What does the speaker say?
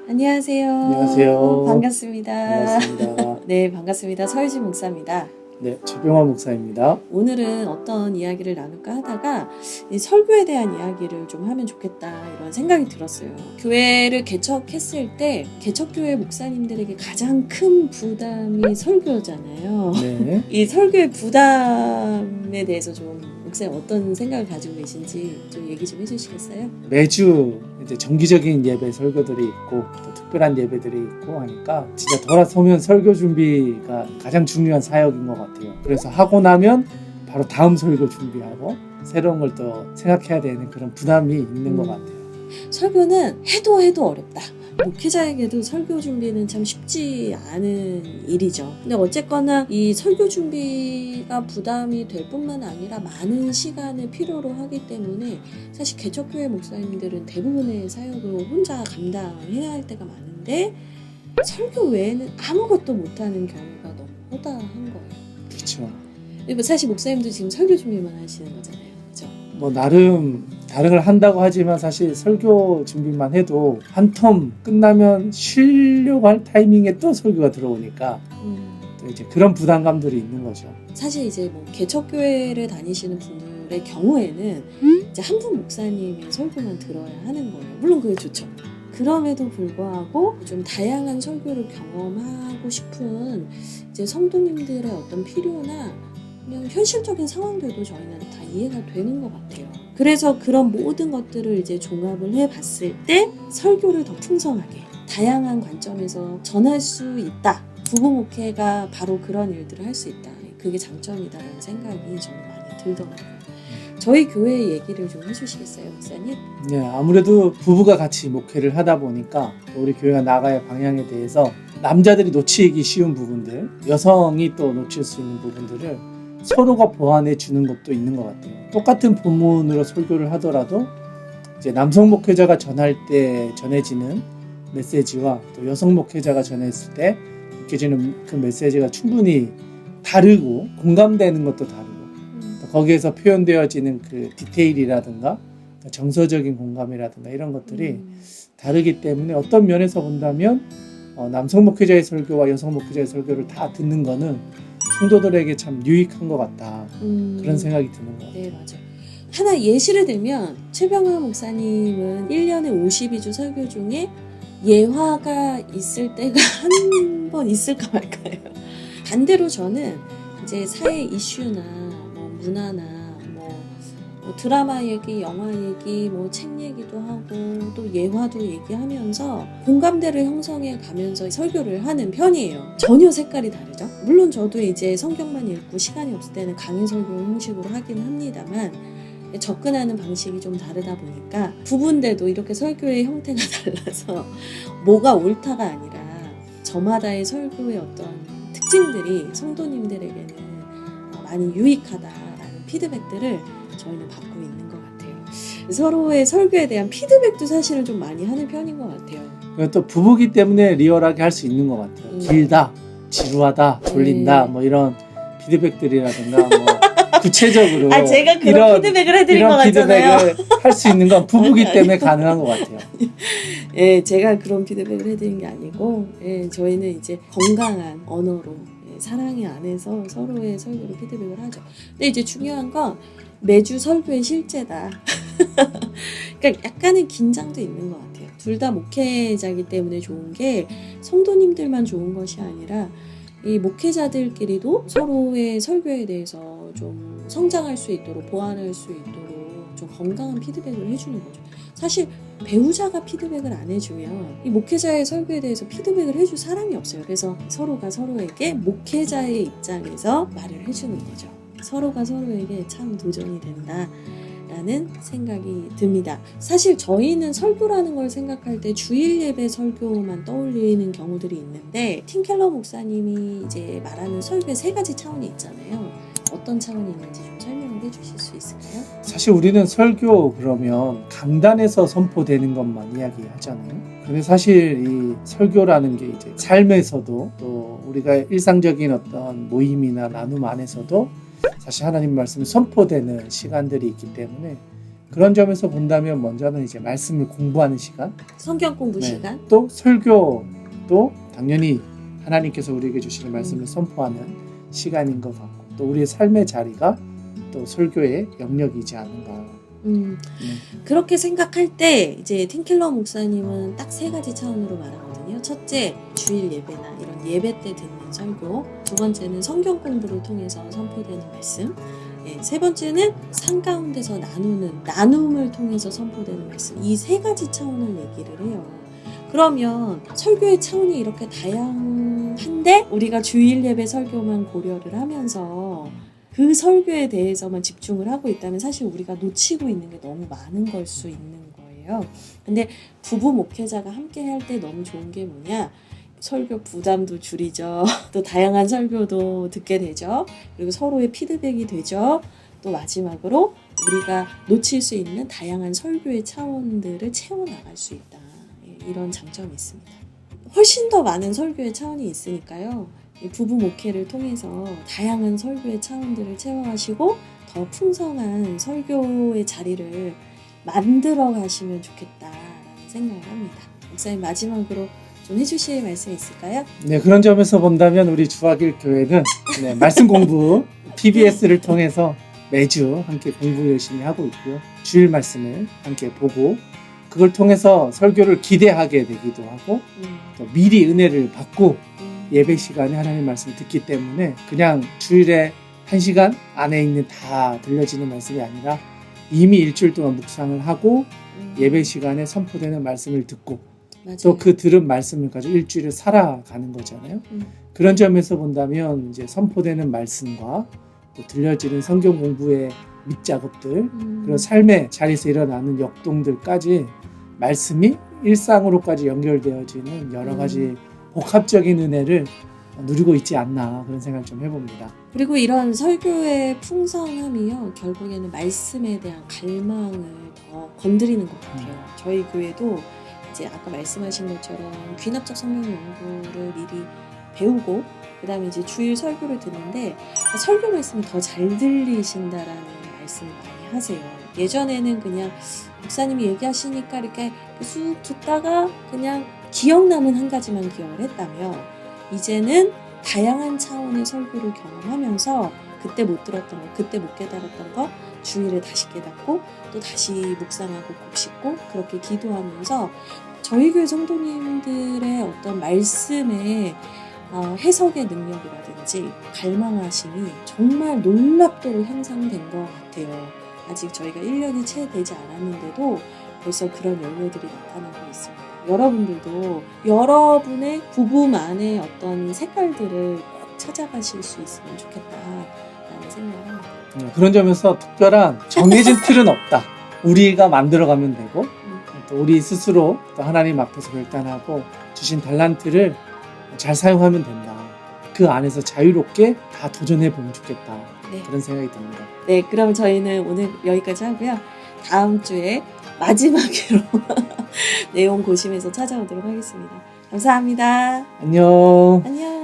안녕하세요. 안녕하세요. 반갑습니다. 반갑습니다. 네, 반갑습니다. 서유진 목사입니다. 네, 최병환 목사입니다. 오늘은 어떤 이야기를 나눌까 하다가 이 설교에 대한 이야기를 좀 하면 좋겠다 이런 생각이 들었어요. 교회를 개척했을 때 개척교회 목사님들에게 가장 큰 부담이 설교잖아요. 네. 이 설교의 부담에 대해서 좀 목사님 어떤 생각을 가지고 계신지 좀 얘기 좀 해주시겠어요? 매주 이제 정기적인 예배 설교들이 있고 또 특별한 예배들이 있고 하니까 진짜 돌아서면 설교 준비가 가장 중요한 사역인 것 같아요. 그래서 하고 나면 바로 다음 설교 준비하고 새로운 걸 또 생각해야 되는 그런 부담이 있는 것 같아요. 설교는 해도 어렵다. 목회자에게도 설교 준비는 참 쉽지 않은 일이죠. 근데 어쨌거나 이 설교 준비가 부담이 될 뿐만 아니라 많은 시간을 필요로 하기 때문에 사실 개척교회 목사님들은 대부분의 사역을 혼자 감당해야 할 때가 많은데 설교 외에는 아무것도 못하는 경우가 너무 허다한 거예요. 그렇죠. 그리고 사실 목사님도 지금 설교 준비만 하시는 거잖아요. 그렇죠? 뭐 나름 다른 걸 한다고 하지만 사실 설교 준비만 해도 한 텀 끝나면 쉬려고 할 타이밍에 또 설교가 들어오니까 또 이제 그런 부담감들이 있는 거죠. 사실 이제 뭐 개척교회를 다니시는 분들의 경우에는 이제 한 분 목사님의 설교만 들어야 하는 거예요. 물론 그게 좋죠. 그럼에도 불구하고 좀 다양한 설교를 경험하고 싶은 이제 성도님들의 어떤 필요나 그냥 현실적인 상황들도 저희는 다 이해가 되는 것 같아요. 그래서 그런 모든 것들을 이제 종합을 해봤을 때 설교를 더 풍성하게 다양한 관점에서 전할 수 있다. 부부 목회가 바로 그런 일들을 할 수 있다. 그게 장점이다라는 생각이 저는 많이 들더라고요. 저희 교회 얘기를 좀 해주시겠어요, 목사님? 네, 아무래도 부부가 같이 목회를 하다 보니까 또 우리 교회가 나가야 할 방향에 대해서 남자들이 놓치기 쉬운 부분들, 여성이 또 놓칠 수 있는 부분들을 서로가 보완해 주는 것도 있는 것 같아요. 똑같은 본문으로 설교를 하더라도 이제 남성 목회자가 전할 때 전해지는 메시지와 또 여성 목회자가 전했을 때 느껴지는 그 메시지가 충분히 다르고 공감되는 것도 다르고 또 거기에서 표현되어지는 그 디테일이라든가 정서적인 공감이라든가 이런 것들이 다르기 때문에 어떤 면에서 본다면 남성 목회자의 설교와 여성 목회자의 설교를 다 듣는 거는 성도들에게 참 유익한 것 같다. 그런 생각이 드는 것 같아요. 네, 맞아요. 하나 예시를 들면 최병환 목사님은 1년에 52주 설교 중에 예화가 있을 때가 한 번 있을까 말까요. 반대로 저는 이제 사회 이슈나 뭐 문화나 뭐 드라마 얘기, 영화 얘기, 뭐 책 얘기도 하고 또 예화도 얘기하면서 공감대를 형성해 가면서 설교를 하는 편이에요. 전혀 색깔이 다르죠. 물론 저도 이제 성경만 읽고 시간이 없을 때는 강의 설교 형식으로 하긴 합니다만 접근하는 방식이 좀 다르다 보니까 부부인데도 이렇게 설교의 형태가 달라서 뭐가 옳다가 아니라 저마다의 설교의 어떤 특징들이 성도님들에게는 많이 유익하다라는 피드백들을 저희는 받고 있는 것 같아요. 서로의 설교에 대한 피드백도 사실은 좀 많이 하는 편인 것 같아요. 그리고 또 부부기 때문에 리얼하게 할 수 있는 것 같아요. 길다, 지루하다, 졸린다, 뭐 이런 피드백들이라든가 뭐 구체적으로 제가 그런 피드백을 해드린 것 같잖아요. 피드백을 할 수 있는 건 부부기 때문에 가능한 것 같아요. 예, 제가 그런 피드백을 해드린 게 아니고, 예, 저희는 이제 건강한 언어로 사랑의 안에서 서로의 설교를 피드백을 하죠. 근데 이제 중요한 건 매주 설교의 실제다. 그러니까 약간의 긴장도 있는 것 같아요. 둘 다 목회자이기 때문에 좋은 게 성도님들만 좋은 것이 아니라 이 목회자들끼리도 서로의 설교에 대해서 좀 성장할 수 있도록 보완할 수 있도록 좀 건강한 피드백을 해주는 거죠. 사실 배우자가 피드백을 안 해주면 이 목회자의 설교에 대해서 피드백을 해줄 사람이 없어요. 그래서 서로가 서로에게 목회자의 입장에서 말을 해주는 거죠. 서로가 서로에게 참 도전이 된다라는 생각이 듭니다. 사실 저희는 설교라는 걸 생각할 때 주일 예배 설교만 떠올리는 경우들이 있는데 팀 켈러 목사님이 이제 말하는 설교의 세 가지 차원이 있잖아요. 어떤 차원이 있는지 좀 설명을 해주실 수 있을까요? 사실 우리는 설교 그러면 강단에서 선포되는 것만 이야기하잖아요. 근데 사실 이 설교라는 게 이제 삶에서도 또 우리가 일상적인 어떤 모임이나 나눔 안에서도 사실 하나님 말씀이 선포되는 시간들이 있기 때문에 그런 점에서 본다면 먼저는 이제 말씀을 공부하는 시간, 성경 공부 네. 시간. 또 설교도 당연히 하나님께서 우리에게 주시는 말씀을 선포하는 시간인 것 같고, 또 우리의 삶의 자리가 또 설교의 영역이지 않은가. 그렇게 생각할 때 이제 팀켈러 목사님은 딱 세 가지 차원으로 말하거든요. 첫째, 주일 예배나 이런 예배 때 듣는 설교. 두 번째는 성경 공부를 통해서 선포되는 말씀. 예, 세 번째는 상 가운데서 나눔을 통해서 선포되는 말씀. 이 세 가지 차원을 얘기를 해요. 그러면 설교의 차원이 이렇게 다양한데 우리가 주일 예배 설교만 고려를 하면서 그 설교에 대해서만 집중을 하고 있다면 사실 우리가 놓치고 있는 게 너무 많은 걸 수 있는 거예요. 근데 부부 목회자가 함께 할 때 너무 좋은 게 뭐냐? 설교 부담도 줄이죠. 또 다양한 설교도 듣게 되죠. 그리고 서로의 피드백이 되죠. 또 마지막으로 우리가 놓칠 수 있는 다양한 설교의 차원들을 채워나갈 수 있다. 이런 장점이 있습니다. 훨씬 더 많은 설교의 차원이 있으니까요. 이 부부 목회를 통해서 다양한 설교의 차원들을 채워가시고 더 풍성한 설교의 자리를 만들어 가시면 좋겠다라는 생각을 합니다. 목사님 마지막으로 좀 해주실 말씀 있을까요? 네, 그런 점에서 본다면 우리 주하길 교회는 말씀 공부 PBS를 통해서 매주 함께 공부 열심히 하고 있고요. 주일 말씀을 함께 보고 그걸 통해서 설교를 기대하게 되기도 하고 또 미리 은혜를 받고 예배 시간에 하나님 말씀을 듣기 때문에 그냥 주일에 1시간 안에 있는 다 들려지는 말씀이 아니라 이미 일주일 동안 묵상을 하고 예배 시간에 선포되는 말씀을 듣고 또 그 들은 말씀을 가지고 일주일을 살아가는 거잖아요. 그런 점에서 본다면 이제 선포되는 말씀과 또 들려지는 성경 공부의 밑작업들 그리고 삶의 자리에서 일어나는 역동들까지 말씀이 일상으로까지 연결되어지는 여러 가지 복합적인 은혜를 누리고 있지 않나 그런 생각을 좀 해봅니다. 그리고 이런 설교의 풍성함이요 결국에는 말씀에 대한 갈망을 더 건드리는 것 같아요. 저희 교회도 이제 아까 말씀하신 것처럼 귀납적 성경 연구를 미리 배우고 그 다음에 이제 주일 설교를 듣는데 설교 말씀이 더 잘 들리신다라는 말씀을 많이 하세요. 예전에는 그냥 목사님이 얘기하시니까 이렇게 쑥 듣다가 그냥 기억나는 한 가지만 기억을 했다면 이제는 다양한 차원의 설교를 경험하면서 그때 못 들었던 거, 그때 못 깨달았던 거 주일에 다시 깨닫고 또 다시 묵상하고 곱씹고 그렇게 기도하면서 저희 교회 성도님들의 어떤 말씀의 해석의 능력이라든지 갈망하심이 정말 놀랍도록 향상된 것 같아요. 아직 저희가 1년이 채 되지 않았는데도 벌써 그런 열매들이 나타나고 있습니다. 여러분들도 여러분의 부부만의 어떤 색깔들을 꼭 찾아가실 수 있으면 좋겠다라는 생각을 합니다. 그런 점에서 특별한 정해진 틀은 없다. 우리가 만들어가면 되고 또 우리 스스로 또 하나님 앞에서 결단하고 주신 달란트를 잘 사용하면 된다. 그 안에서 자유롭게 다 도전해보면 좋겠다. 네. 그런 생각이 듭니다. 네, 그럼 저희는 오늘 여기까지 하고요. 다음 주에 마지막으로 내용 고심해서 찾아오도록 하겠습니다. 감사합니다. 안녕. 안녕.